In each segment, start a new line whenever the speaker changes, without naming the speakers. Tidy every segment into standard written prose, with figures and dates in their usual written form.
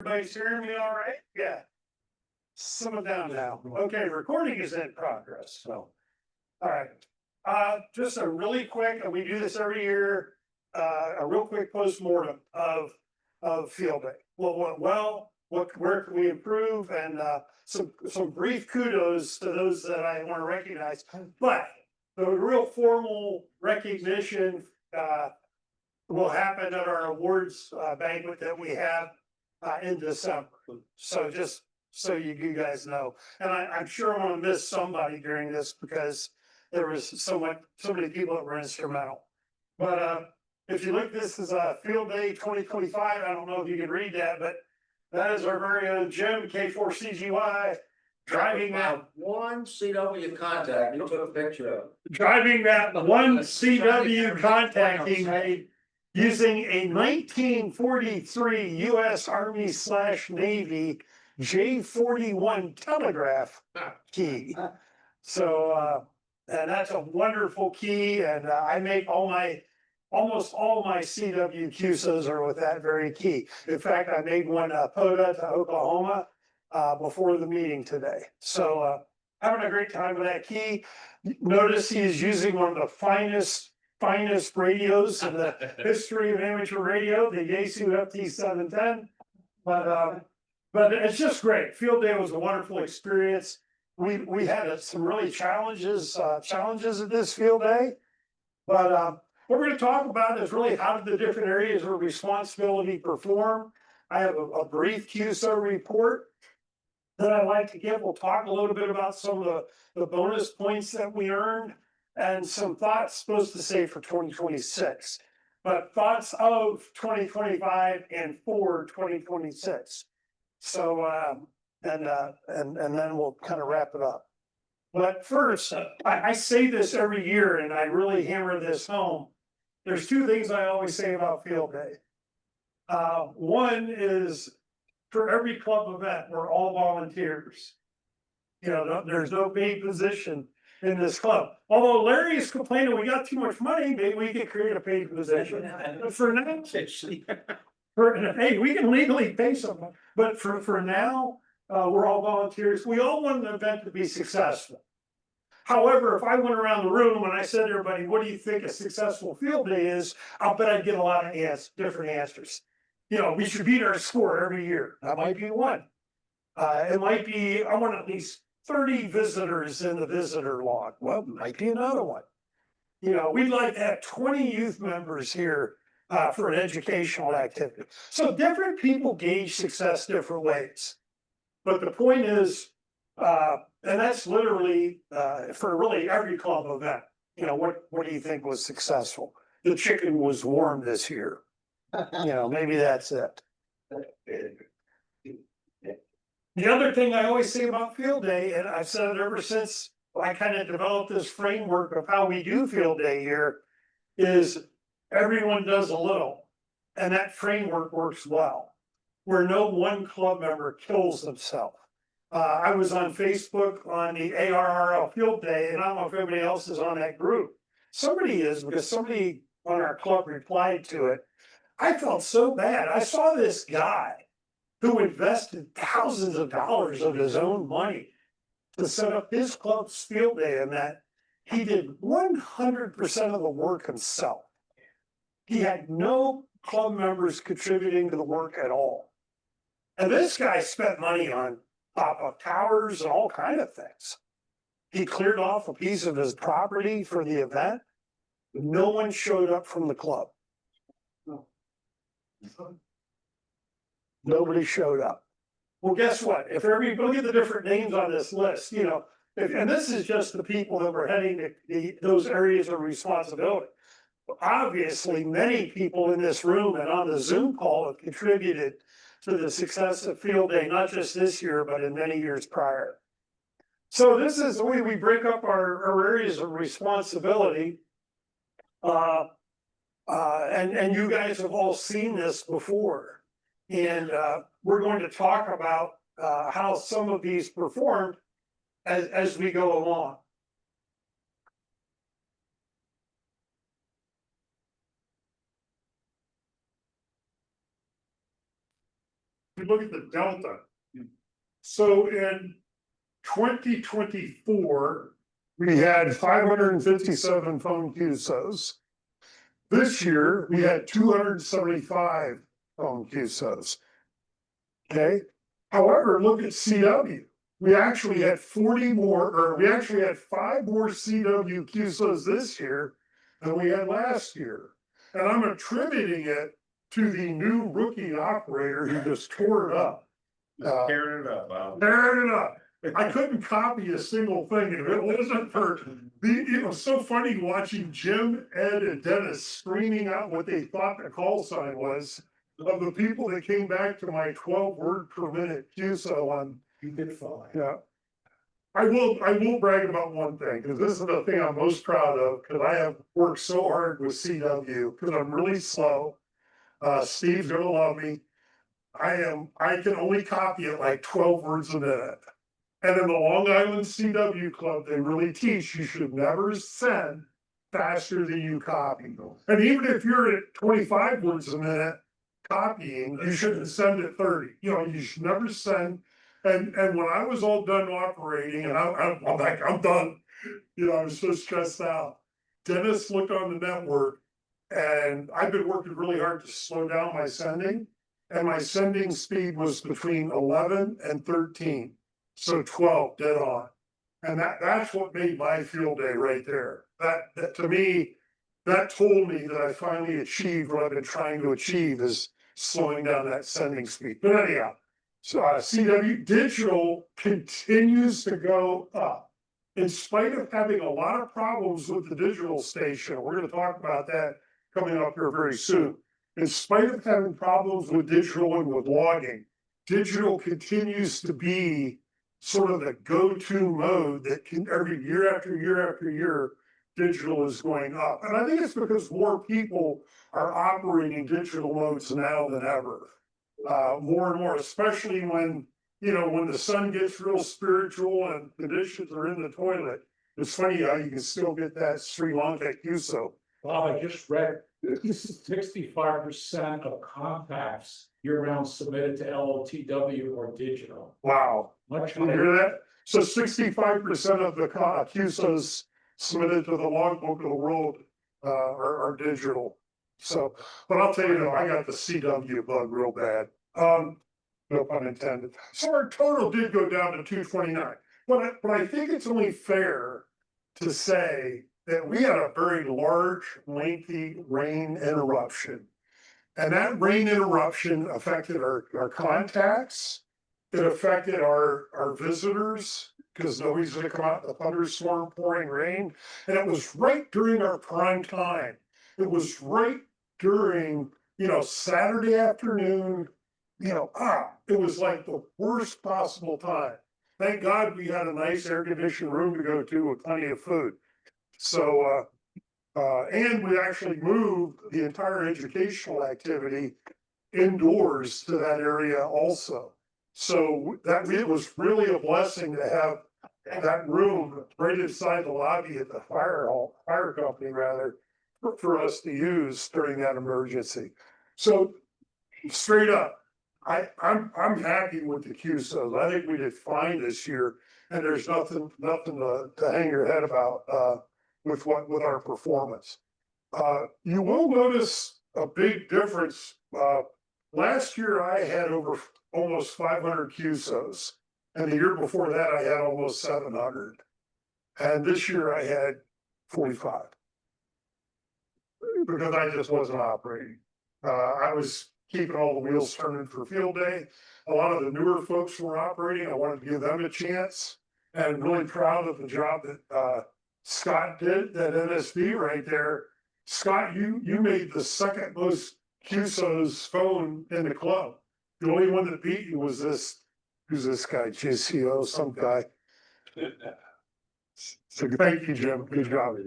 Everybody's hearing me all right? Yeah. Simmer down now. Okay, recording is in progress, so. All right. Just a really quick, and we do this every year, a real quick post-mortem of field day. What went well, where can we improve, and some brief kudos to those that I want to recognize. But the real formal recognition will happen at our awards banquet that we have in December. So just so you guys know, and I'm sure I'm going to miss somebody during this because there was so many people that were instrumental. But if you look, this is a field day 2025. I don't know if you can read that, but that is our very own Jim K4CGY driving that
one CW contact you took a picture of.
Driving that one CW contact he made using a 1943 U.S. Army/Navy J41 telegraph key. So, and that's a wonderful key. And I make almost all my CW QSOs are with that very key. In fact, I made one POTA to Oklahoma before the meeting today. So, having a great time with that key. Notice he is using one of the finest radios in the history of amateur radio, the Yaesu FT710. But it's just great. Field day was a wonderful experience. We had some really challenges at this field day. But what we're going to talk about is really how did the different areas of responsibility perform. I have a brief QSO report that I'd like to give. We'll talk a little bit about some of the bonus points that we earned and some thoughts supposed to say for 2026, but thoughts of 2025 and for 2026. So, and then we'll kind of wrap it up. But first, I say this every year and I really hammer this home. There's two things I always say about field day. One is, for every club event, we're all volunteers. You know, there's no paid position in this club. Although Larry is complaining we got too much money, maybe we could create a paid position. But for now, hey, we can legally pay someone. But for now, we're all volunteers. We all want the event to be successful. However, if I went around the room and I said to everybody, what do you think a successful field day is? I'll bet I'd get a lot of different answers. You know, we should beat our score every year. That might be one. It might be, I want at least 30 visitors in the visitor log. Well, it might be another one. You know, we'd like to have 20 youth members here for an educational activity. So different people gauge success different ways. But the point is, and that's literally for really every club event. You know, what do you think was successful? The chicken was warm this year. You know, maybe that's it. The other thing I always say about field day, and I've said it ever since I kind of developed this framework of how we do field day here, is everyone does a little, and that framework works well, where no one club member kills themselves. I was on Facebook on the AARC field day, and I don't know if everybody else is on that group. Somebody is, because somebody on our club replied to it. I felt so bad. I saw this guy who invested thousands of dollars of his own money to set up his club's field day, and that he did 100% of the work himself. He had no club members contributing to the work at all. And this guy spent money on pop-up towers and all kinds of things. He cleared off a piece of his property for the event. No one showed up from the club. Nobody showed up. Well, guess what? If everybody look at the different names on this list, you know, and this is just the people that were heading to those areas of responsibility. Obviously, many people in this room and on the Zoom call have contributed to the success of field day, not just this year, but in many years prior. So this is the way we break up our areas of responsibility. And you guys have all seen this before. And we're going to talk about how some of these performed as we go along. look at the delta. So in 2024, we had 557 phone QSOs. This year, we had 275 phone QSOs. Okay. However, look at CW. We actually had 40 more, or we actually had 5 more CW QSOs this year than we had last year. And I'm attributing it to the new rookie operator who just tore it up.
Tearing it up, wow.
Tearing it up. I couldn't copy a single thing, and if it wasn't for it was so funny watching Jim, Ed, and Dennis screaming out what they thought the call sign was of the people that came back to my 12 word per minute QSO on.
You did fine.
Yeah. I will brag about one thing, because this is the thing I'm most proud of, because I have worked so hard with CW, because I'm really slow. Steve's gonna love me. I can only copy it like 12 words a minute. And in the Long Island CW Club, they really teach you should never send faster than you copy. And even if you're at 25 words a minute copying, you shouldn't send at 30. You know, you should never send. And when I was all done operating, and I'm like, I'm done. You know, I was so stressed out. Dennis looked on the network, and I've been working really hard to slow down my sending. And my sending speed was between 11 and 13. So 12 dead on. And that's what made my field day right there. That to me, that told me that I finally achieved what I've been trying to achieve, is slowing down that sending speed. But anyhow, so CW digital continues to go up. In spite of having a lot of problems with the digital station, we're going to talk about that coming up here very soon. In spite of having problems with digital and with logging, digital continues to be sort of the go-to mode that can every year after year after year, digital is going up. And I think it's because more people are operating digital modes now than ever. More and more, especially when, you know, when the sun gets real spiritual and conditions are in the toilet. It's funny how you can still get that Sri Lanka QSO.
Bob, I just read 65% of contacts year-round submitted to LOTW or digital.
Wow.
Much
Can you hear that? So 65% of the QSOs submitted to the logbook of the world are digital. So, but I'll tell you though, I got the CW bug real bad. No pun intended. So our total did go down to 229. But I think it's only fair to say that we had a very large, lengthy rain interruption. And that rain interruption affected our contacts. It affected our visitors, because nobody's going to come out in the thunderstorm pouring rain. And it was right during our prime time. It was right during, you know, Saturday afternoon, you know, it was like the worst possible time. Thank God we had a nice air conditioned room to go to with plenty of food. So, and we actually moved the entire educational activity indoors to that area also. So that it was really a blessing to have that room right inside the lobby at the fire company rather, for us to use during that emergency. So straight up, I'm happy with the QSOs. I think we did fine this year, and there's nothing to hang your head about with our performance. You will notice a big difference. Last year I had over almost 500 QSOs, and the year before that I had almost 700, and this year I had 45 because I just wasn't operating. I was keeping all the wheels turning for field day. A lot of the newer folks were operating. I wanted to give them a chance, and really proud of the job that Scott did at NSB right there. Scott, you made the second most QSOs phone in the club. The only one that beat you was who's this guy, JCO, some guy. So thank you, Jim. Good job.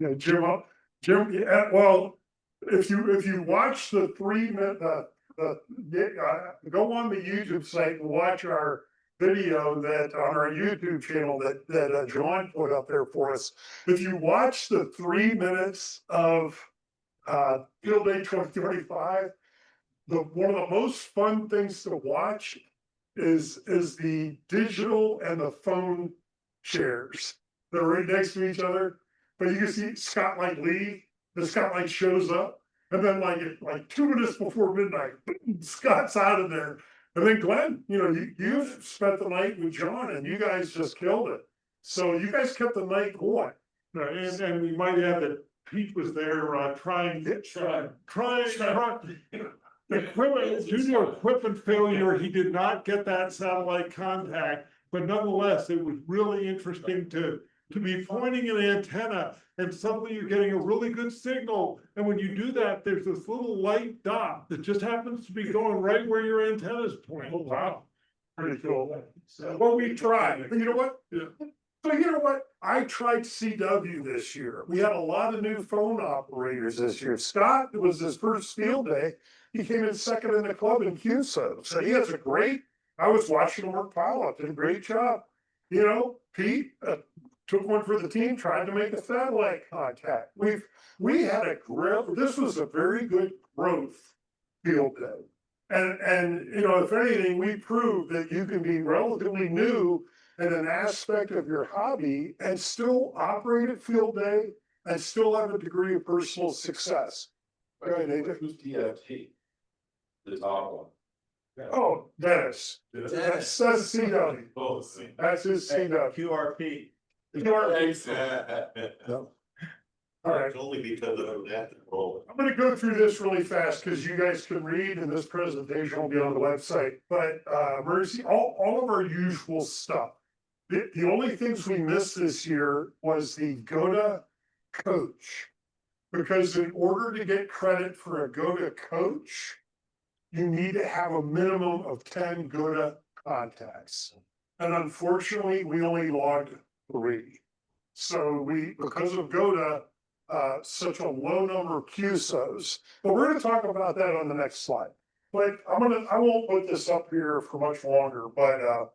Yeah, Jim, yeah, well, if you watch the 3 minute, go on the YouTube site and watch our video that on our YouTube channel that John put up there for us. If you watch the 3 minutes of Field Day 2025, one of the most fun things to watch is the digital and the phone shares. They're right next to each other, but you can see Scott Light leave, the Scott Light shows up, and then like 2 minutes before midnight, Scott's out of there. And then Glenn, you've spent the night with John and you guys just killed it. So you guys kept the night going.
And we might add that Pete was there, trying due to equipment failure, he did not get that satellite contact. But nonetheless, it was really interesting to be pointing an antenna and suddenly you're getting a really good signal. And when you do that, there's this little light dot that just happens to be going right where your antenna is pointing.
Oh, wow. Pretty cool. Well, we tried. But you know what?
Yeah.
So you know what? I tried CW this year. We had a lot of new phone operators this year. Scott, it was his first field day. He came in second in the club in QSO. So he has a great, I was watching him work pile up, did a great job. Pete took one for the team, tried to make a satellite contact. We had this was a very good growth field day. And if anything, we proved that you can be relatively new in an aspect of your hobby and still operate at field day and still have a degree of personal success. Right, AJ?
Who's DFT? The top one.
Oh, Dennis. That's CW.
Oh,
That's his CW.
QRP.
All right.
Only because of that. Oh.
I'm gonna go through this really fast because you guys can read and this presentation will be on the website, but emergency, all of our usual stuff. The only things we missed this year was the GOTA coach. Because in order to get credit for a GOTA coach, you need to have a minimum of 10 GOTA contacts. And unfortunately, we only logged 3. So because of GOTA, such a low number of QSOs. But we're going to talk about that on the next slide. But I won't put this up here for much longer, but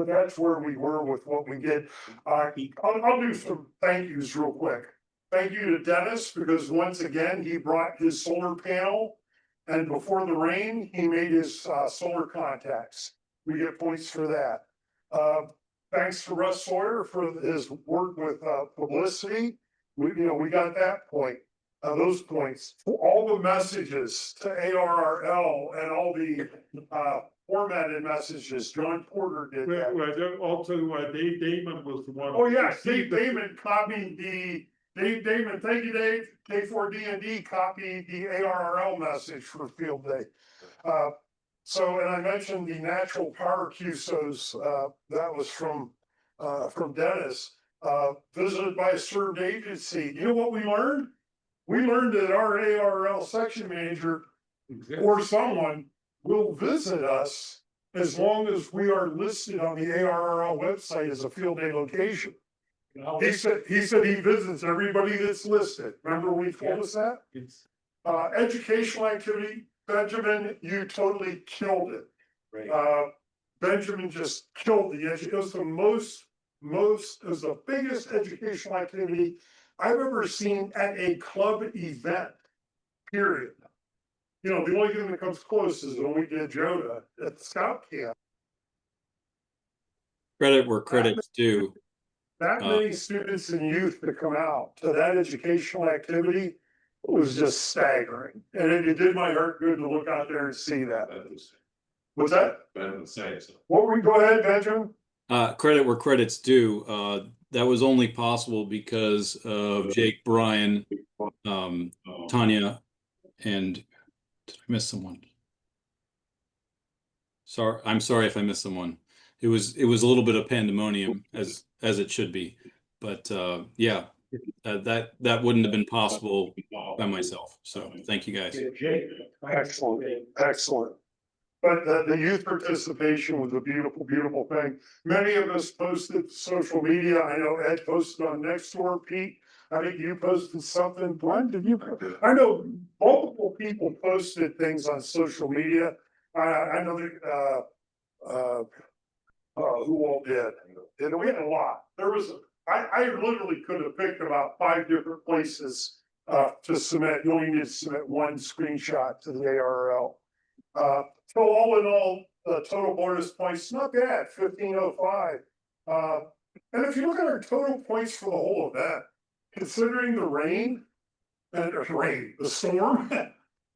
that's where we were with what we did. I'll do some thank yous real quick. Thank you to Dennis, because once again, he brought his solar panel, and before the rain, he made his solar contacts. We get points for that. Thanks to Russ Sawyer for his work with publicity. We got that point, those points. All the messages to AARL and all the formatted messages, John Porter did that.
Also, Dave Damon was the one.
Oh, yes, Dave Damon copied Dave Damon, thank you, Dave. K4D&D copied the ARRL message for field day. And I mentioned the natural power QSOs, that was from Dennis, visited by a served agency. You know what we learned? We learned that our ARRL section manager or someone will visit us as long as we are listed on the ARRL website as a field day location. He said he visits everybody that's listed. Remember we told us that? Educational activity, Benjamin, you totally killed it.
Right.
Benjamin just killed it was it was the biggest educational activity I've ever seen at a club event, period. The only thing that comes close is when we did JOTA at the scout camp.
Credit where credit's due.
That many students and youth to come out to that educational activity was just staggering. And it did my heart good to look out there and see that. What's that? What were we, go ahead, Benjamin?
Credit where credit's due. That was only possible because of Jake, Brian, Tanya, and did I miss someone? I'm sorry if I missed someone. It was a little bit of pandemonium as it should be, but that wouldn't have been possible by myself. So thank you guys.
Excellent. But the youth participation was a beautiful, beautiful thing. Many of us posted social media. I know Ed posted on Nextdoor. Pete, I think you posted something. Glenn, did you? I know multiple people posted things on social media. I know that who all did. And we had a lot. I literally could have picked about 5 different places to submit. You only need to submit one screenshot to the ARL. So all in all, the total bonus points, not bad, 1505. And if you look at our total points for the whole event, considering the rain, the storm,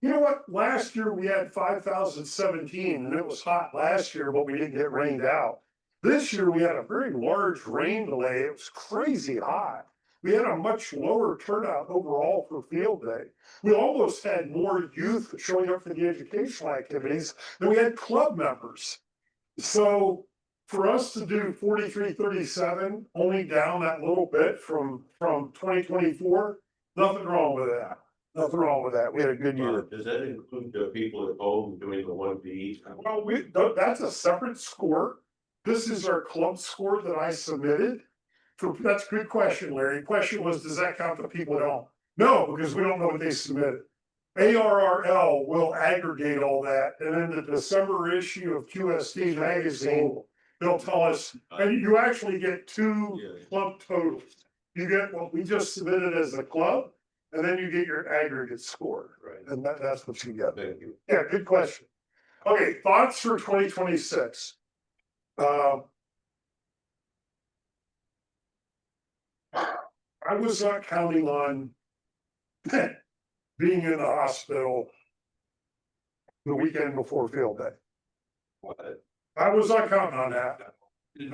you know what? Last year we had 5,017 and it was hot last year, but we didn't get rained out. This year we had a very large rain delay. It was crazy hot. We had a much lower turnout overall for field day. We almost had more youth showing up for the educational activities than we had club members. So for us to do 4337, only down that little bit from 2024, nothing wrong with that. Nothing wrong with that. We had a good year.
Does that include the people at home doing the 1P?
Well, that's a separate score. This is our club score that I submitted. That's a good question, Larry. The question was, does that count the people at home? No, because we don't know what they submitted. ARRL will aggregate all that, and in the December issue of QSD magazine, they'll tell us, and you actually get two club totals. You get what we just submitted as a club, and then you get your aggregate score.
Right.
And that's what you get.
Thank you.
Yeah, good question. Okay, thoughts for 2026. I was not counting on being in the hospital the weekend before field day.
What?
I was not counting on that.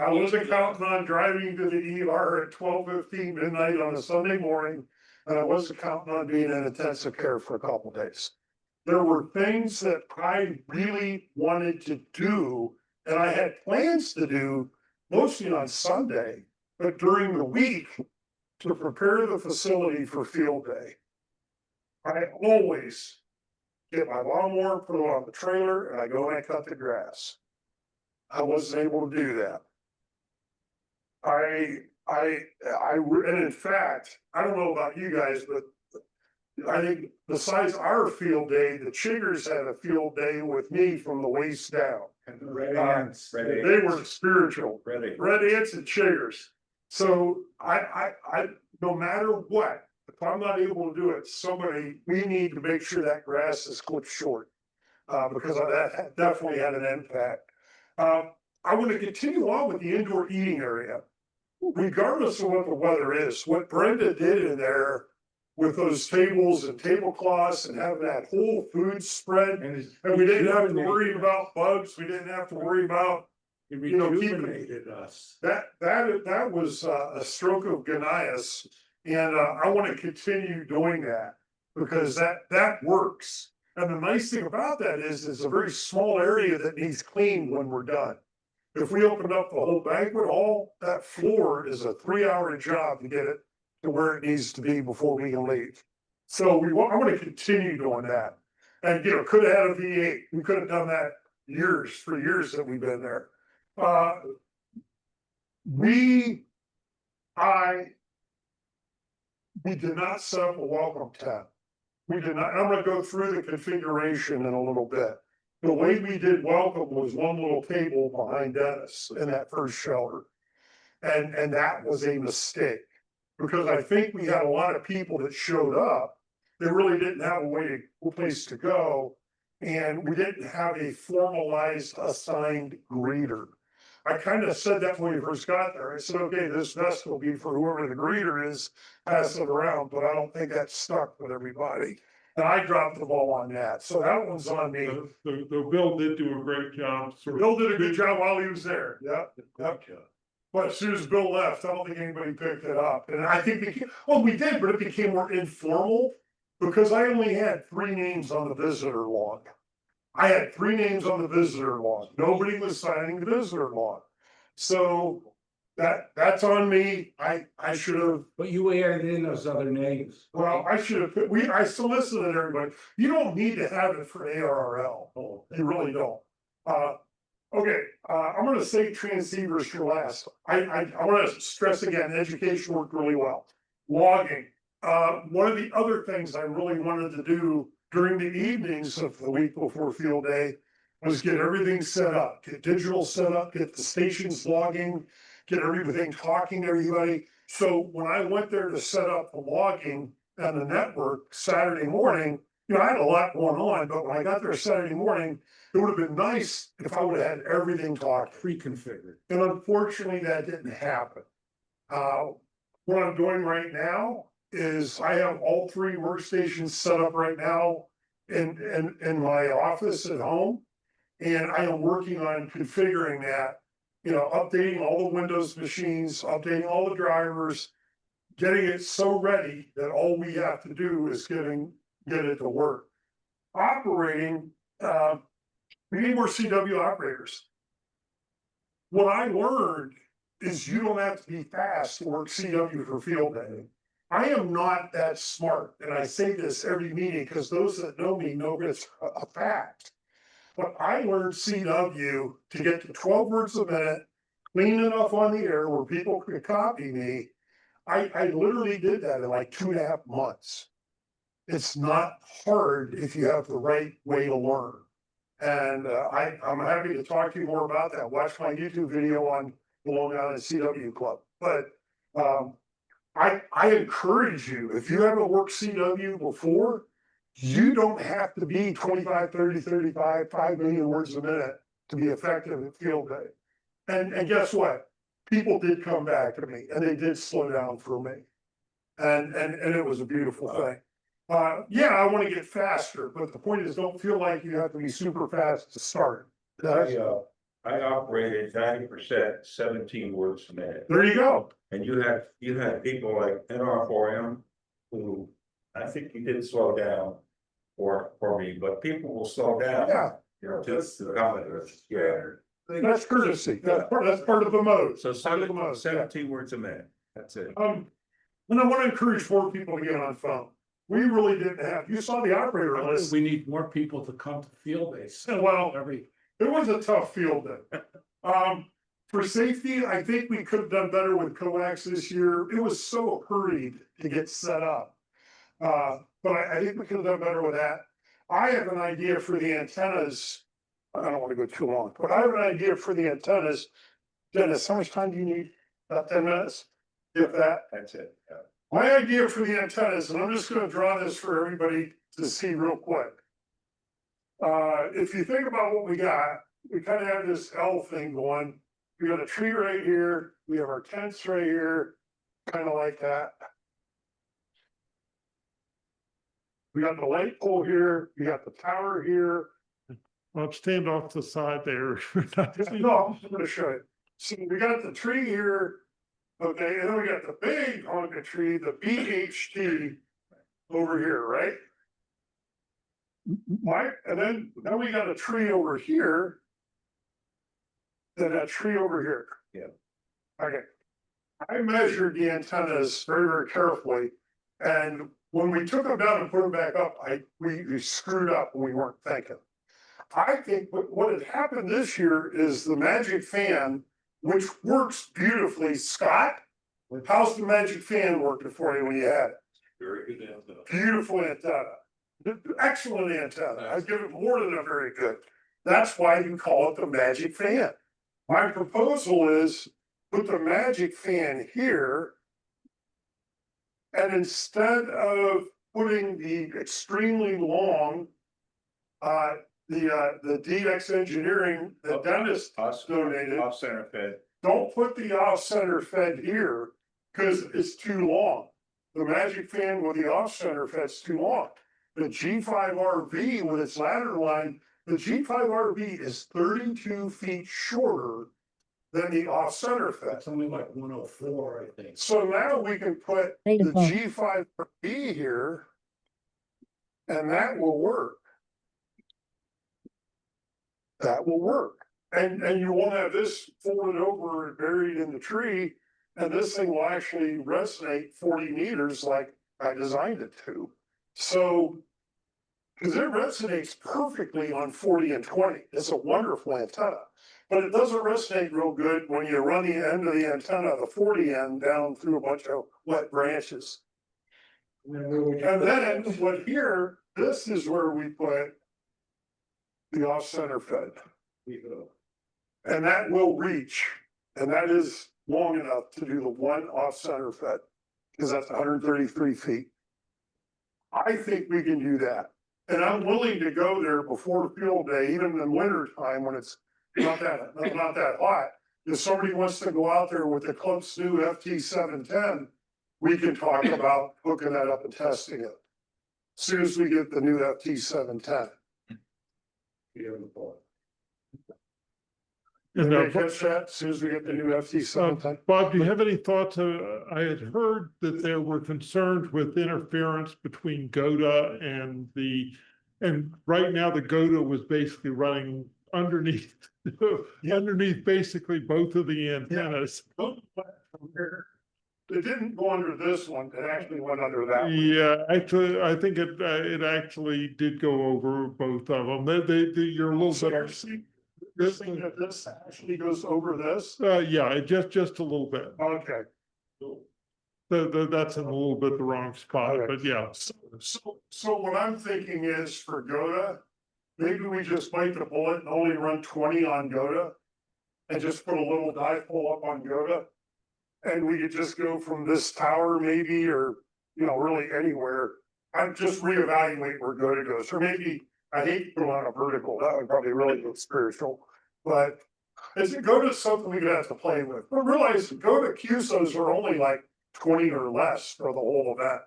I wasn't counting on driving to the ER at 12:15 midnight on a Sunday morning, and I wasn't counting on being in intensive care for a couple days. There were things that I really wanted to do, and I had plans to do mostly on Sunday, but during the week to prepare the facility for field day. I always get my lawnmower, put it on the trailer, and I go and I cut the grass. I wasn't able to do that. And in fact, I don't know about you guys, but I think besides our field day, the Chiggers had a field day with me from the waist down.
And the red ants.
They were spiritual.
Red
Ants and Chiggers. So I no matter what, if I'm not able to do it, we need to make sure that grass is clipped short. Because that definitely had an impact. I want to continue on with the indoor eating area. Regardless of what the weather is, what Brenda did in there with those tables and tablecloths and having that whole food spread, and we didn't have to worry about bugs, we didn't have to worry about,
It rejuvenated us.
that was a stroke of Goliath, and I want to continue doing that because that works. And the nice thing about that is it's a very small area that needs cleaned when we're done. If we opened up the whole banquet hall, that floor is a 3-hour job to get it to where it needs to be before we can leave. So I want to continue doing that. And could have had a V8. We could have done that for years that we've been there. We did not set up a welcome tent. We did not. I'm going to go through the configuration in a little bit. The way we did welcome was one little table behind Dennis in that first shelter. And that was a mistake because I think we had a lot of people that showed up. They really didn't have a place to go. And we didn't have a formalized assigned greeter. I kind of said that when we first got there. I said, okay, this vest will be for whoever the greeter is, pass it around, but I don't think that stuck with everybody. And I dropped the ball on that. So that one's on me.
The Bill did do a great job.
Bill did a good job while he was there. Yep. But as soon as Bill left, I don't think anybody picked it up. And I think we did, but it became more informal because I only had 3 names on the visitor log. I had 3 names on the visitor log. Nobody was signing the visitor log. So that's on me. I should have.
But you added in those other names.
Well, I should have. I solicited everybody. You don't need to have it for ARRL. You really don't. Okay. I'm going to say transceivers for last. I want to stress again. Education worked really well. Logging. One of the other things I really wanted to do during the evenings of the week before field day was get everything set up, get digital set up, get the stations logging, get everything talking to everybody. So when I went there to set up the logging and the network Saturday morning, you know, I had a lot going on, but when I got there Saturday morning, it would have been nice if I would have had everything talked.
Pre-configured.
And unfortunately, that didn't happen. What I'm doing right now is I have all three workstations set up right now in my office at home. And I am working on configuring that, you know, updating all the Windows machines, updating all the drivers, getting it so ready that all we have to do is get it to work. Operating, we need more CW operators. What I learned is you don't have to be fast to work CW for field day. I am not that smart, and I say this every meeting because those that know me know it's a fact. But I learned CW to get to 12 words a minute, clean enough on the air where people could copy me. I literally did that in like 2.5 months. It's not hard if you have the right way to learn. And I'm happy to talk to you more about that. Watch my YouTube video on the Long Island CW Club. But I encourage you, if you haven't worked CW before, you don't have to be 25, 30, 35, 5 million words a minute to be effective at field day. And guess what? People did come back to me and they did slow down for me. And it was a beautiful thing. Yeah, I want to get faster, but the point is don't feel like you have to be super fast to start.
I operated 90%, 17 words a minute.
There you go.
And you had people like NR4M who, I think you didn't slow down for me, but people will slow down.
Yeah.
You know, just to comment, yeah.
That's courtesy. That's part of the mode.
So
Part of the mode,
17 words a minute, that's it.
And I want to encourage more people to get on phone. We really didn't have, you saw the operator list.
We need more people to come to field days.
Well,
Every,
it was a tough field day. For safety, I think we could have done better with coax this year. It was so hurried to get set up. But I think we could have done better with that. I have an idea for the antennas. I don't want to go too long, but I have an idea for the antennas. Dennis, how much time do you need? About 10 minutes? If that.
That's it, yeah.
My idea for the antennas, and I'm just going to draw this for everybody to see real quick. If you think about what we got, we kind of have this L thing going. We got a tree right here. We have our tents right here, kind of like that. We got the light pole here. We got the tower here.
I'll stand off to the side there.
No, I'm going to show you. So we got the tree here. Okay, and then we got the big honking tree, the BHT over here, right? And then we got a tree over here. Then a tree over here.
Yeah.
Okay. I measured the antennas very, very carefully. And when we took them down and put them back up, we screwed up when we weren't thinking. I think what had happened this year is the Magic Fan, which works beautifully. Scott, how's the Magic Fan working for you when you had it?
Very good antenna.
Beautiful antenna. Excellent antenna. I'd give it more than a very good. That's why you call it the Magic Fan. My proposal is put the Magic Fan here, and instead of putting the extremely long, the DX engineering that Dennis donated,
Off center fed.
don't put the off center fed here because it's too long. The Magic Fan with the off center fed's too long. The G5RV with its ladder line, the G5RV is 32 feet shorter than the off center fed.
that's only like 104, I think.
So now we can put the G5RV here, and that will work. That will work. And you won't have this folded over and buried in the tree, and this thing will actually resonate 40 meters like I designed it to. So, because it resonates perfectly on 40 and 20. It's a wonderful antenna. But it doesn't resonate real good when you run the end of the antenna, the 40 end, down through a bunch of wet branches. And then what here, this is where we put the off center fed. And that will reach, and that is long enough to do the one off center fed, because that's 133 feet. I think we can do that. And I'm willing to go there before field day, even in the winter time when it's not that hot. If somebody wants to go out there with the Club's new FT 710, we can talk about hooking that up and testing it. As soon as we get the new FT 710.
Beautiful.
And,
Did they catch that? As soon as we get the new FT 710.
Bob, do you have any thoughts? I had heard that there were concerns with interference between GOTA and and right now the GOTA was basically running underneath, underneath basically both of the antennas.
It didn't go under this one, it actually went under that one.
Yeah, actually, I think it actually did go over both of them. You're a little
So you're
bit.
saying that this actually goes over this?
Yeah, just a little bit.
Okay.
That's in a little bit the wrong spot,
Okay.
but yeah.
So what I'm thinking is for GOTA, maybe we just bite the bullet and only run 20 on GOTA. And just put a little dipole up on GOTA. And we could just go from this tower maybe, or, you know, really anywhere. I'd just reevaluate where GOTA goes, or maybe, I hate to go on a vertical, that would probably really get spiritual. But as it GOTA is something we could have to play with, but realize GOTA QSOs are only like 20 or less for the whole event.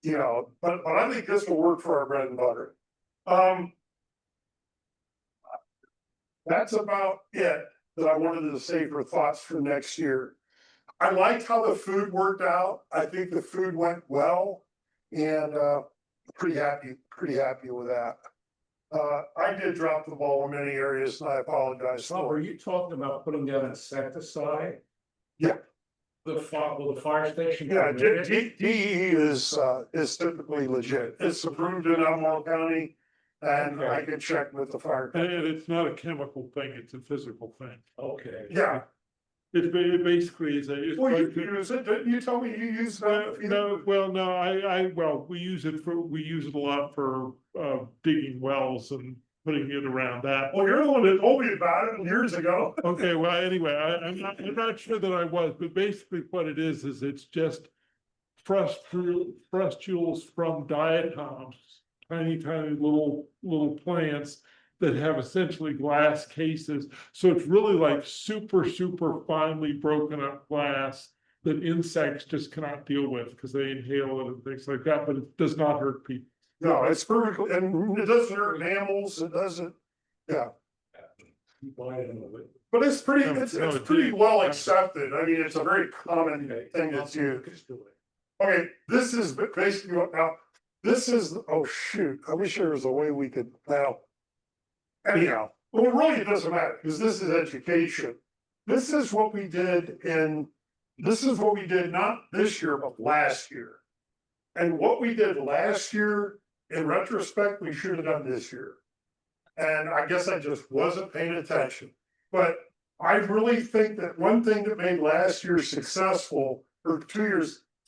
You know, but I think this will work for our bread and butter. That's about it that I wanted to say for thoughts for next year. I liked how the food worked out. I think the food went well, and pretty happy with that. I did drop the ball in many areas, and I apologize
Bob,
for
are
it.
you talking about putting down insecticide?
Yeah.
The fire station?
Yeah, DE is typically legit. It's approved in Elmore County, and I can check with the fire
And
company.
it's not a chemical thing, it's a physical thing.
Okay.
Yeah,
It basically is
well, you use it, didn't you tell me you use that?
we use it a lot for digging wells and putting it around that.
Well, you're the one that told me about it years ago.
Okay, well, anyway, I'm not sure that I was, but basically what it is it's just frustules from diatoms, tiny little plants that have essentially glass cases. So it's really like super finely broken up glass that insects just cannot deal with because they inhale it and things like that, but it does not hurt people.
No, it's perfectly, and it doesn't hurt mammals, it doesn't, yeah. But it's pretty well accepted. I mean, it's a very common thing that's used. Okay, this is basically what now, this is, oh shoot, I wish there was a way we could now. Anyhow, well, really it doesn't matter, because this is education. This is what we did not this year, but last year. And what we did last year, in retrospect, we should have done this year. And I guess I just wasn't paying attention. But I really think that one thing that made last year successful, or 2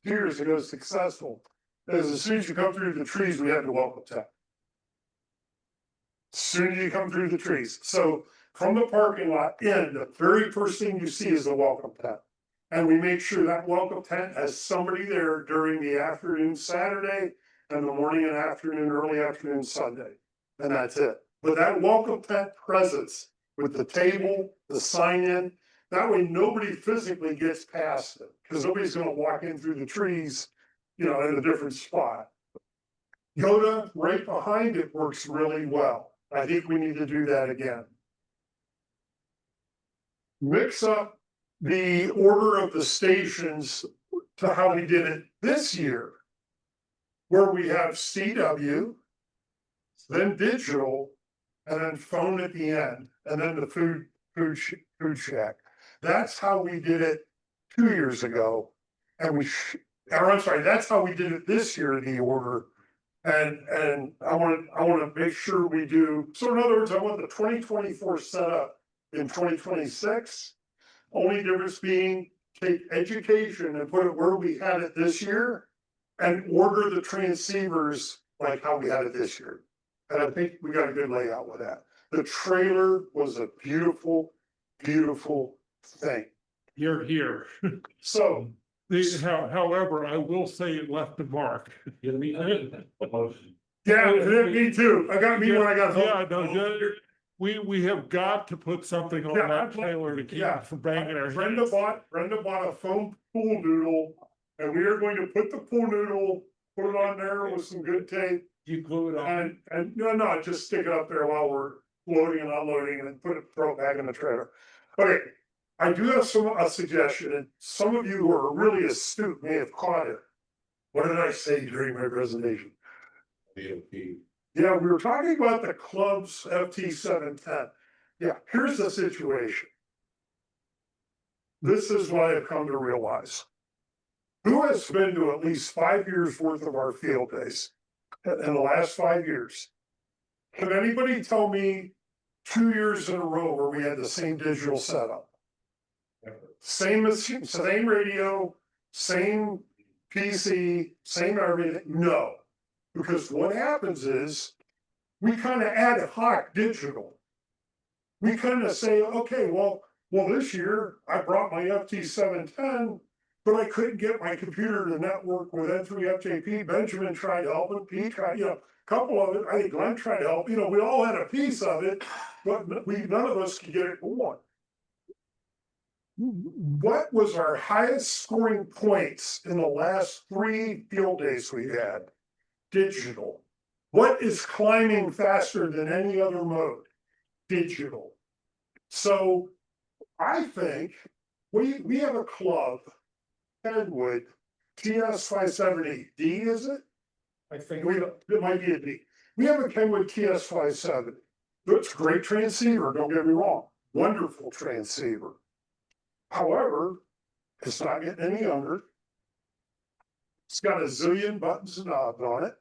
years ago successful, is as soon as you come through the trees, we had the welcome tent. As soon as you come through the trees. So from the parking lot in, the very first thing you see is the welcome tent. And we make sure that welcome tent has somebody there during the afternoon Saturday and the morning and afternoon, early afternoon Sunday. And that's it. But that welcome tent presence with the table, the sign in, that way nobody physically gets past it. Because nobody's gonna walk in through the trees, you know, in a different spot. GOTA right behind it works really well. I think we need to do that again. Mix up the order of the stations to how we did it this year, where we have CW, then digital, and then phone at the end, and then the food shack. That's how we did it 2 years ago, and that's how we did it this year, the order. And I want to make sure we do. So in other words, I want the 2024 setup in 2026. Only difference being take education and put it where we had it this year, and order the transceivers like how we had it this year. And I think we got a good layout with that. The trailer was a beautiful thing.
Here.
So
However, I will say it left a mark.
Give me a motion.
Yeah, me too. I got me when I got home.
Yeah, no, we have got to put something on
Yeah,
that trailer to keep
yeah.
it from banging our
Brenda
heads.
bought a foam pool noodle, and we are going to put the pool noodle, put it on there with some good tape,
You glue it on.
and no, just stick it up there while we're loading and unloading, and then throw it back in the trailer. Okay, I do have a suggestion, and some of you who are really astute may have caught it. What did I say during my presentation? Yeah, we were talking about the club's FT 710. Yeah, here's the situation. This is what I've come to realize. Who has been to at least 5 years worth of our field days in the last 5 years? Can anybody tell me 2 years in a row where we had the same digital setup? Same machine, same radio, same PC, same everything? No. Because what happens is we kind of ad hoc digital. We kind of say, okay, well, this year I brought my FT 710, but I couldn't get my computer to network with N3FJP. Benjamin tried to help him. Pete tried, a couple of it. I think Glenn tried to help. We all had a piece of it, but none of us could get it going. What was our highest scoring points in the last 3 field days we had? Digital. What is climbing faster than any other mode? Digital. So I think we have a club, Kenwood, TS570D, is it?
I think.
It might be a D. We have a Kenwood TS570. It's a great transceiver, don't get me wrong. Wonderful transceiver. However, it's not getting any younger. It's got a zillion buttons and knobs on it.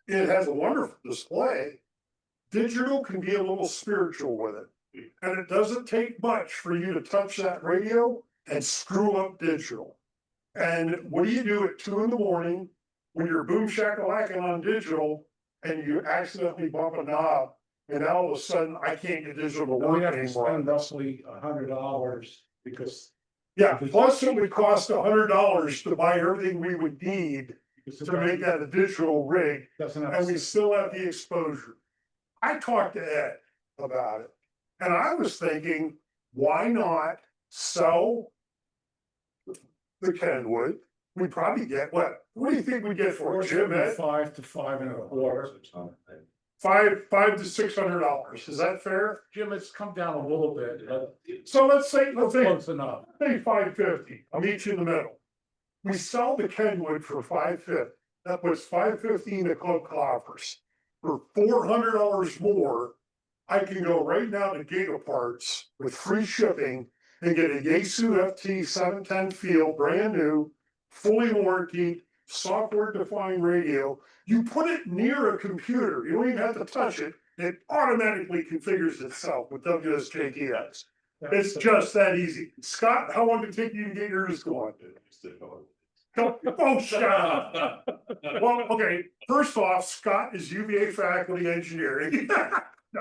It has a wonderful display. Digital can be a little spiritual with it. And it doesn't take much for you to touch that radio and screw up digital. And what do you do at 2 in the morning when you're boom shakalacking on digital and you accidentally bump a knob and all of a sudden I can't get digital to
We
work
have to
anymore?
spend roughly $100 because.
Yeah, plus it would cost $100 to buy everything we would need to make that a digital rig,
Doesn't have.
and we still have the exposure. I talked to Ed about it, and I was thinking, why not sell the Kenwood? We probably get what do you think we get for it, Jim? Ed?
5 to 5 1/4.
$500 to $600. Is that fair?
Jim, it's come down a little bit.
So let's say
Close enough.
$550. I'll meet you in the middle. We sell the Kenwood for $550. That was $550 the club coffers. For $400 more, I can go right now to Gigaparts with free shipping and get a Yaesu FT 710 field, brand new, fully warranted, software-defined radio. You put it near a computer. You don't even have to touch it. It automatically configures itself with WSJTX. It's just that easy. Scott, how long did it take you to get yours going? Oh, shut up. Well, okay, first off, Scott is UVA faculty engineering.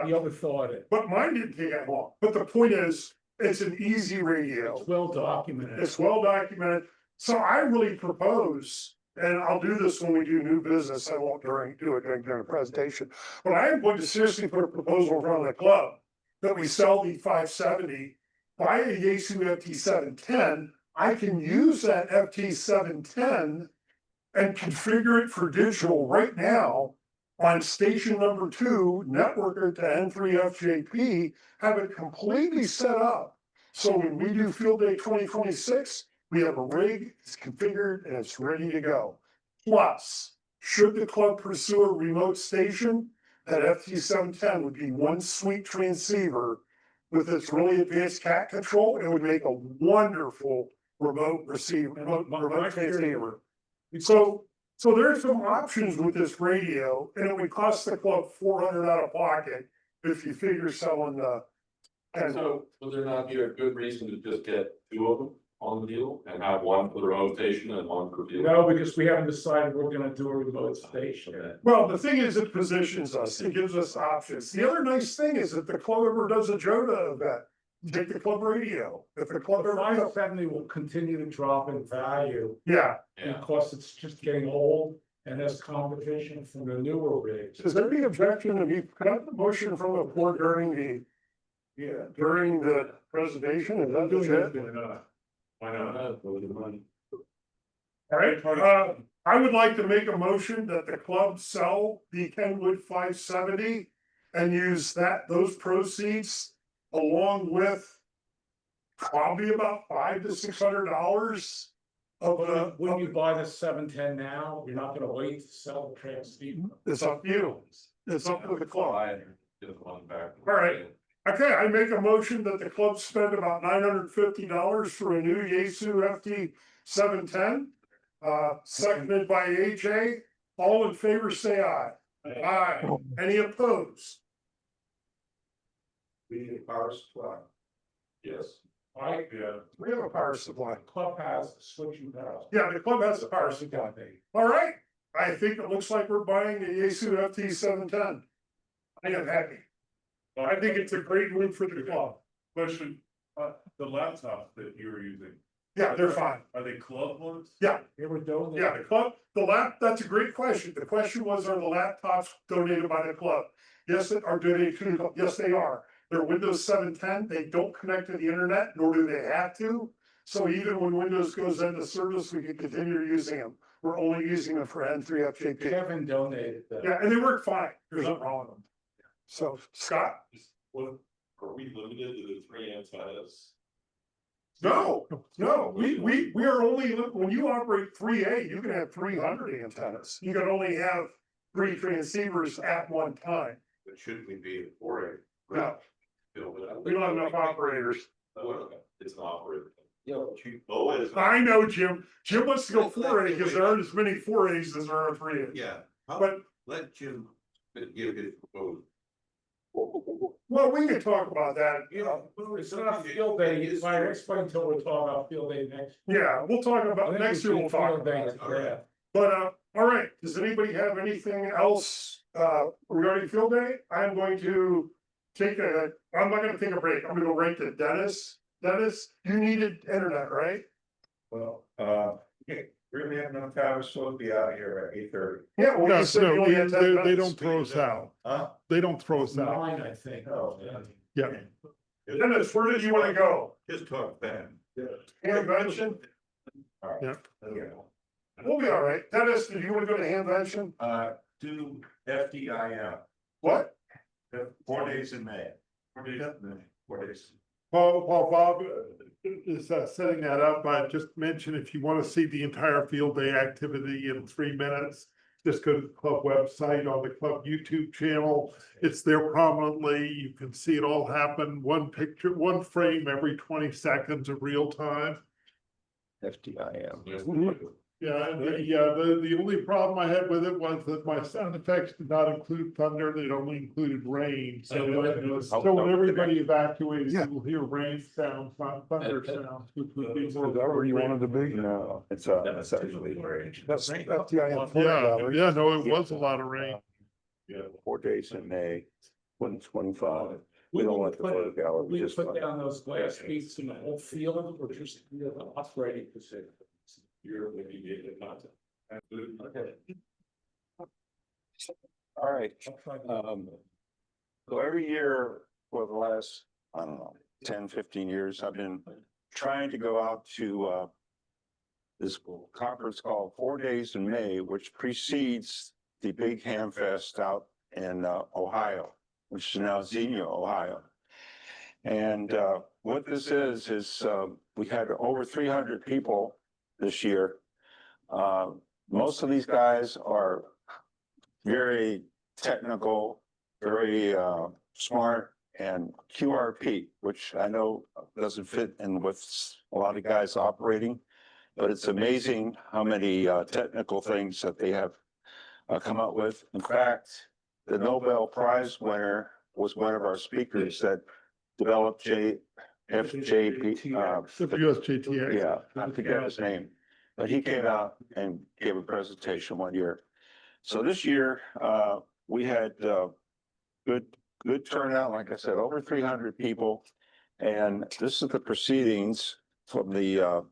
You ever thought it?
But mine didn't take that long. But the point is, it's an easy radio.
It's well documented.
It's well documented. So I really propose, and I'll do this when we do new business. I won't do it during the presentation. But I am going to seriously put a proposal in front of the club that we sell the 570, buy a Yaesu FT 710. I can use that FT 710 and configure it for digital right now on station number 2, network it to N3FJP, have it completely set up. So when we do Field Day 2026, we have a rig, it's configured, and it's ready to go. Plus, should the club pursue a remote station, that FT 710 would be one sweet transceiver with its really advanced cat control. It would make a wonderful remote transceiver. So there's some options with this radio, and it would cost the club $400 out of pocket if you figure selling the.
So would there not be a good reason to just get 2 of them on the deal and have one for the remote station and one for field?
No, because we haven't decided we're gonna do a remote station.
Well, the thing is, it positions us, it gives us options. The other nice thing is that the club ever does a JOTA event, take the club radio. If the club
The
radio,
570 will continue to drop in value
yeah,
Yeah.
because it's just getting old and has competition from the newer rigs.
is there any objection to me cut the motion from the floor during during the presentation? Is that legit?
Why not? Money.
All right, I would like to make a motion that the club sell the Kenwood 570 and use those proceeds along with probably about $500 to $600 of
When you buy the 710 now, you're not gonna wait to sell the transceiver.
it's up to you. It's up to the club.
Just one back.
All right. Okay, I make a motion that the club spend about $950 for a new Yaesu FT 710. Seconded by AJ. All in favor, say aye. Aye. Any opposed?
We need a power supply.
Yes.
We have a power supply.
The club has a switching power.
Yeah, the club has a power supply. All right, I think it looks like we're buying a Yaesu FT 710. I am happy. I think it's a great move for the club.
Question, the laptops that you were using,
Yeah, they're fine.
are they club ones?
Yeah,
They were donated.
yeah, the club, that's a great question. The question was, are the laptops donated by the club? Yes, they are donated to the club. Yes, they are. They're Windows 710. They don't connect to the internet, nor do they have to. So even when Windows goes into service, we can continue using them. We're only using them for N3 FJP.
Kevin donated them.
Yeah, and they work fine. There's nothing wrong with them. So Scott?
What, are we limited to the 3 antennas?
No, we are only, when you operate 3A, you can have 300 antennas. You can only have 3 transceivers at one time.
But shouldn't we be at 4A?
No, we don't have enough operators.
It's an operator.
Yo,
Oh, it is.
I know, Jim. Jim wants to go 4A because there aren't as many 4As as there are 3As.
Yeah.
But,
Let Jim give his proposal.
well, we can talk about that.
you know, it's not field day, it's my explain until we talk about field day next.
Yeah, we'll talk
I
about,
think
next
we
year we'll
should
talk
field day
about it.
it, yeah.
But, all right, does anybody have anything else, regarding field day? I'm going to I'm not gonna take a break. I'm gonna go right to Dennis. Dennis, you needed internet, right?
Well, really have enough time, we're supposed to be out of here at 8:30.
Yeah. well, you
Yes,
said you
no,
only had 10
they
minutes.
don't throw us out.
Huh?
They don't throw us out.
9, I think.
Oh,
Yeah.
Dennis, where did you wanna go?
Just talk then.
Hamvention?
All right.
Yeah.
Okay.
We'll be all right. Dennis, did you wanna go to Hamvention?
Do FDIM,
What?
4 days in May. 4 days in May, 4 days.
While Bob is setting that up, I just mentioned if you want to see the entire field day activity in 3 minutes, just go to the club website on the club YouTube channel. It's there prominently. You can see it all happen. One picture, one frame every 20 seconds of real time.
FDIM.
Yeah, the only problem I had with it was that my sound effects did not include thunder, it only included rain, so when everybody evacuated, you will hear rain sounds, not thunder sounds, which would be more.
to be? No, it's actually
That's FTIM.
Yeah, no, it was a lot of rain.
4 days in May, 2025. We don't want the photo gallery.
We
just
put
fine.
down those glass beats in the whole field, or just the operating position.
You're the mediated content.
Okay.
All right,
I'll try to-
so every year for the last, I don't know, 10, 15 years, I've been trying to go out to this conference called 4 Days in May, which precedes the big Ham Fest out in Ohio, which is now Xenia, Ohio. And what this is we had over 300 people this year. Most of these guys are very technical, very smart, and QRP, which I know doesn't fit in with a lot of guys operating, but it's amazing how many technical things that they have come up with. In fact, the Nobel Prize winner was one of our speakers that developed FJP.
WSJTX.
Yeah, I forget his name, but he came out and gave a presentation one year. So this year, we had good turnout, like I said, over 300 people. And this is the proceedings from the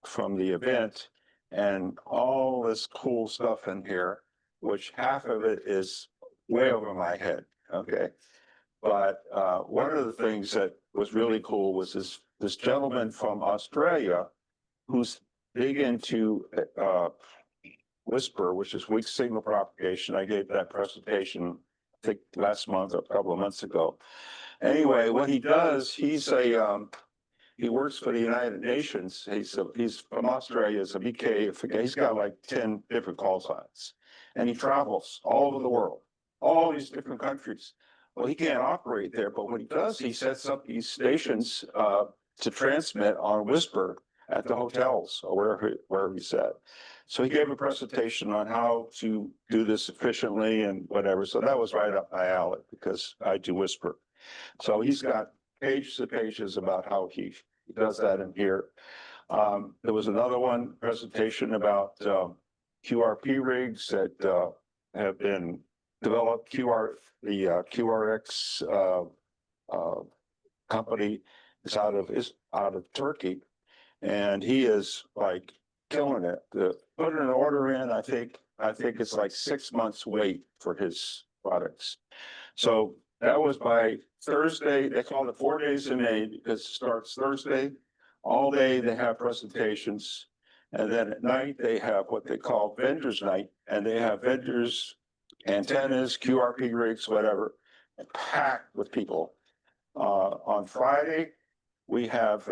event, and all this cool stuff in here, which half of it is way over my head, okay? But one of the things that was really cool was this gentleman from Australia who's big into whisper, which is weak signal propagation. I gave that presentation, I think last month or a couple of months ago. Anyway, what he does, he works for the United Nations. He's from Australia, he's a BK, he's got like 10 different call signs. And he travels all over the world, all these different countries. Well, he can't operate there, but what he does, he sets up these stations to transmit on whisper at the hotels or wherever he's at. So he gave a presentation on how to do this efficiently and whatever. So that was right up my alley because I do whisper. So he's got pages and pages about how he does that in here. There was another one presentation about QRP rigs that have been developed. The QRX company is out of Turkey, and he is like killing it. To put an order in, I think it's like 6 months wait for his products. So that was by Thursday. They call it 4 days in May because it starts Thursday. All day they have presentations. And then at night they have what they call vendors night. And they have vendors, antennas, QRP rigs, whatever, packed with people. On Friday, we have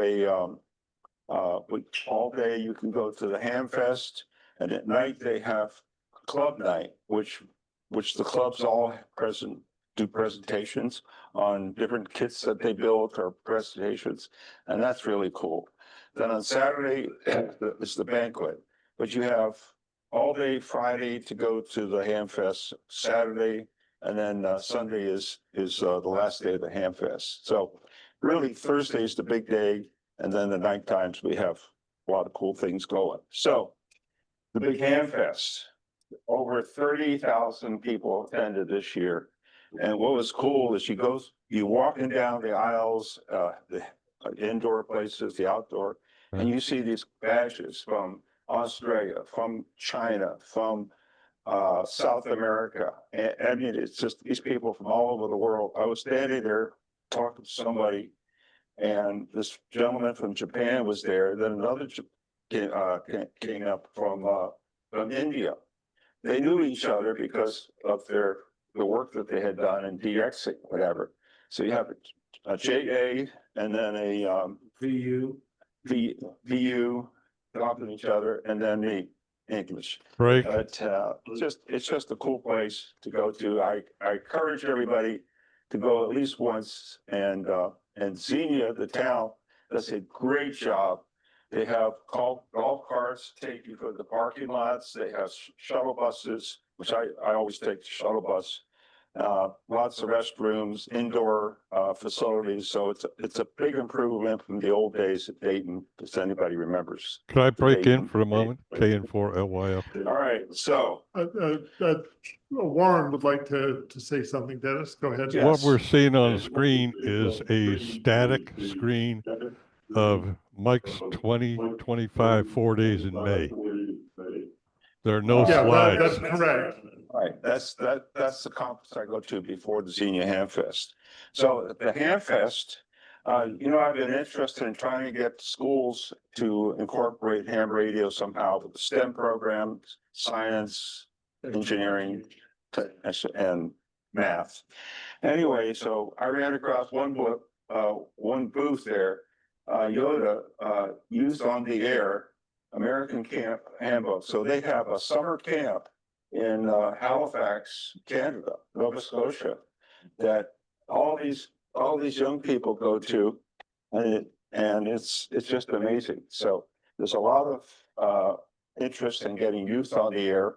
all day you can go to the Hamfest. And at night they have club night, which the clubs all do presentations on different kits that they built or presentations, and that's really cool. Then on Saturday is the banquet, but you have all day Friday to go to the Hamfest, Saturday, and then Sunday is the last day of the Hamfest. So really Thursday is the big day, and then the night times we have a lot of cool things going. So the big Hamfest, over 30,000 people attended this year. And what was cool is you walking down the aisles, the indoor places, the outdoor, and you see these badges from Australia, from China, from South America. And I mean, it's just these people from all over the world. I was standing there talking to somebody, and this gentleman from Japan was there. Then another came up from India. They knew each other because of the work that they had done in DXing, whatever. So you have a JA and then a VU talking to each other, and then the English.
Right.
But it's just a cool place to go to. I encourage everybody to go at least once. And Xenia, the town, does a great job. They have golf carts take you to the parking lots. They have shuttle buses, which I always take the shuttle bus. Lots of restrooms, indoor facilities. So it's a big improvement from the old days at Dayton, if anybody remembers.
Could I break in for a moment? KN4LYF.
All right, so
Warren would like to say something, Dennis. Go ahead.
Yes.
What we're seeing on the screen is a static screen of Mike's 2025 4 days in May. There are no slides.
That's correct.
all right, that's the conference I go to before the Xenia Hamfest. So the Hamfest, I've been interested in trying to get schools to incorporate ham radio somehow with the STEM programs, science, engineering, and math. Anyway, so I ran across one booth there, Yoda used on the air American Camp Handbook. So they have a summer camp in Halifax, Canada, Nova Scotia, that all these young people go to, and it's just amazing. So there's a lot of interest in getting youth on the air,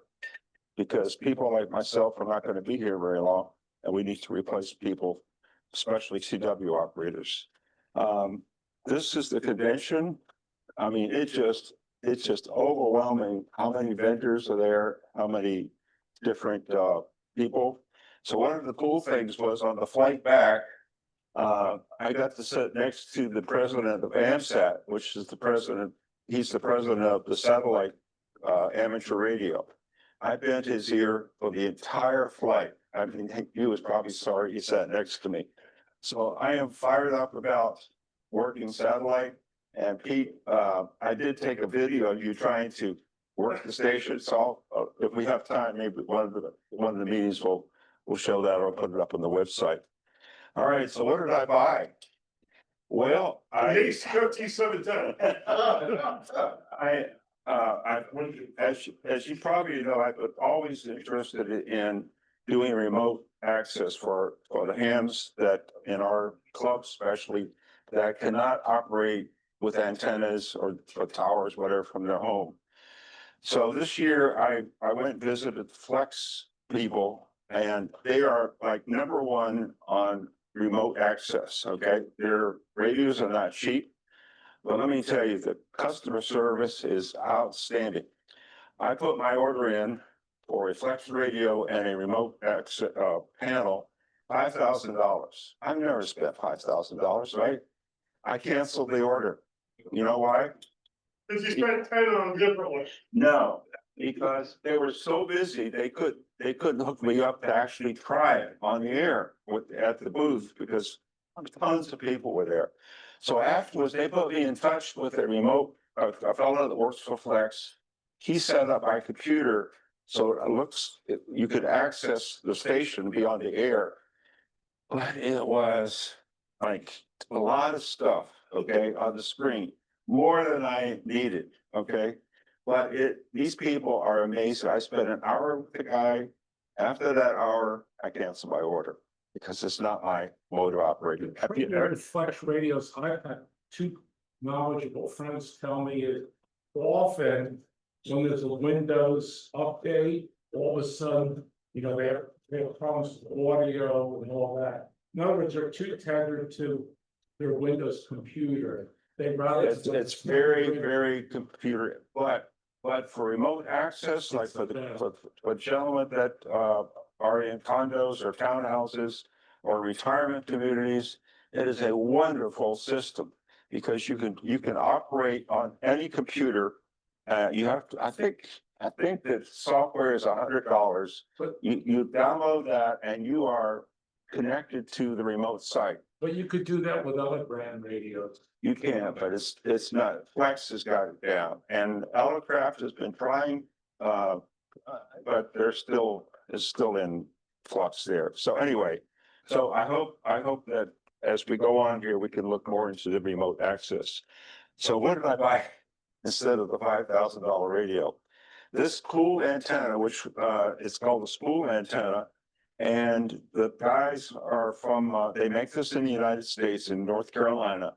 because people like myself are not going to be here very long, and we need to replace people, especially CW operators. This is the convention. I mean, it's just overwhelming how many vendors are there, how many different people. So one of the cool things was on the flight back, I got to sit next to the president of AMSAT, which is he's the president of the satellite amateur radio. I bent his ear for the entire flight. I mean, he was probably sorry he sat next to me. So I am fired up about working satellite. And Pete, I did take a video of you trying to work the station. So if we have time, maybe one of the meetings we'll show that or put it up on the website. All right, so what did I buy? Well,
Ace 5710.
as you probably know, I've been always interested in doing remote access for the hams that in our club especially that cannot operate with antennas or towers, whatever, from their home. So this year I went and visited Flex people, and they are like #1 on remote access. Okay, their radios are not cheap, but let me tell you, the customer service is outstanding. I put my order in for a Flex radio and a remote access panel, $5,000. I've never spent $5,000, right? I canceled the order. You know why?
Because you spent 10 on them differently.
No, because they were so busy, they couldn't hook me up to actually try it on the air at the booth because tons of people were there. So afterwards, they put me in touch with a remote, a fellow that works for Flex. He set up my computer so you could access the station beyond the air. But it was like a lot of stuff, okay, on the screen, more than I needed, okay? But these people are amazing. I spent an hour with the guy. After that hour, I canceled my order because it's not my mode of operating.
Flex radios, I've had two knowledgeable friends tell me it often when there's a Windows update, all of a sudden, they have problems with audio and all that. In other words, they're too tethered to their Windows computer.
It's very, very computer, but for remote access, like for gentlemen that are in condos or townhouses or retirement communities, it is a wonderful system because you can operate on any computer. You have to, I think that software is $100. But you download that and you are connected to the remote site.
But you could do that with other brand radios.
You can, but it's not. Flex has got it down, and Elecraft has been trying, but it's still in flux there. So anyway, so I hope that as we go on here, we can look more into the remote access. So what did I buy instead of the $5,000 radio? This cool antenna, which it's called a spool antenna. And the guys are from, they make this in the United States, in North Carolina.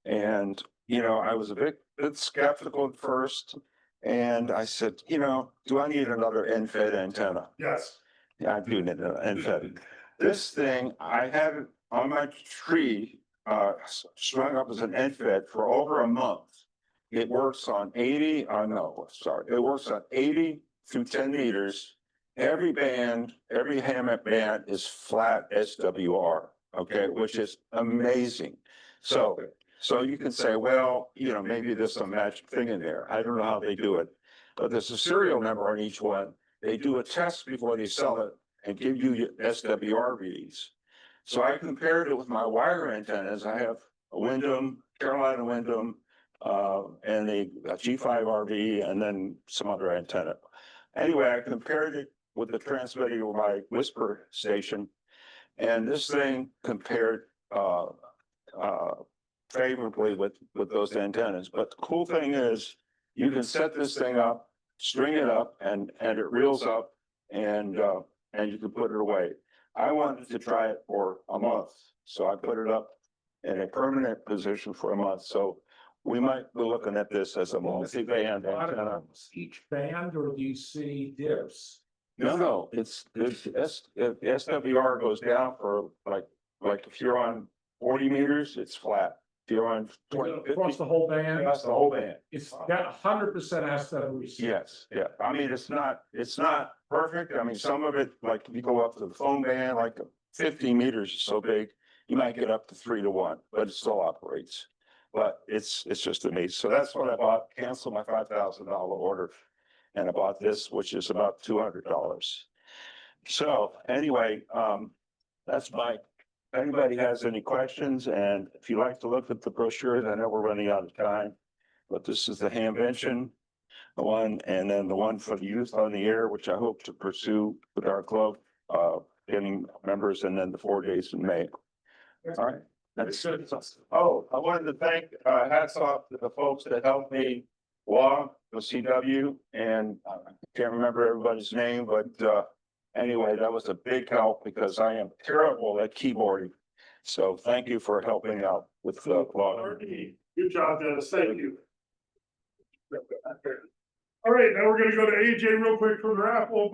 And, I was a bit skeptical at first. And I said, do I need another end-fed antenna?
Yes.
Yeah, I do need an end-fed. This thing, I had it on my tree, strung up as an end-fed for over a month. It works on 80 through 10 meters. Every ham band is flat SWR, okay, which is amazing. So you can say, well, maybe there's some magic thing in there. I don't know how they do it, but there's a serial number on each one. They do a test before they sell it and give you SWR readings. So I compared it with my wire antennas. I have a Wyndham, Carolina Wyndham, and a G5RV, and then some other antenna. Anyway, I compared it with the transmitting of my whisper station. And this thing compared favorably with those antennas. But the cool thing is you can set this thing up, string it up, and it reels up and you can put it away. I wanted to try it for a month. So I put it up in a permanent position for a month. So we might be looking at this as a multi-band antenna.
Each band, or do you see dips?
No, it's SWR goes down for like if you're on 40 meters, it's flat. If you're on 20,
across the whole band,
that's the whole band.
it's that 100% has to receive.
Yes, yeah. I mean, it's not perfect. I mean, some of it, like if you go up to the phone band, like 50 meters is so big, you might get up to 3-to-1, but it still operates. But it's just amazing. So that's what I bought, canceled my $5,000 order. And I bought this, which is about $200. So anyway, that's if anybody has any questions, and if you like to look at the brochures, I know we're running out of time. But this is the Hamvention one, and then the one for the youth on the air, which I hope to pursue with our club, getting members, and then the 4 days in May. All right. That's good. Oh, I wanted to thank, hats off to the folks that helped me log the CW, and I can't remember everybody's name, but anyway, that was a big help because I am terrible at keyboarding. So thank you for helping out with the log.
Good job, Dennis. Thank you. All right, now we're gonna go to AJ real quick for the raffle.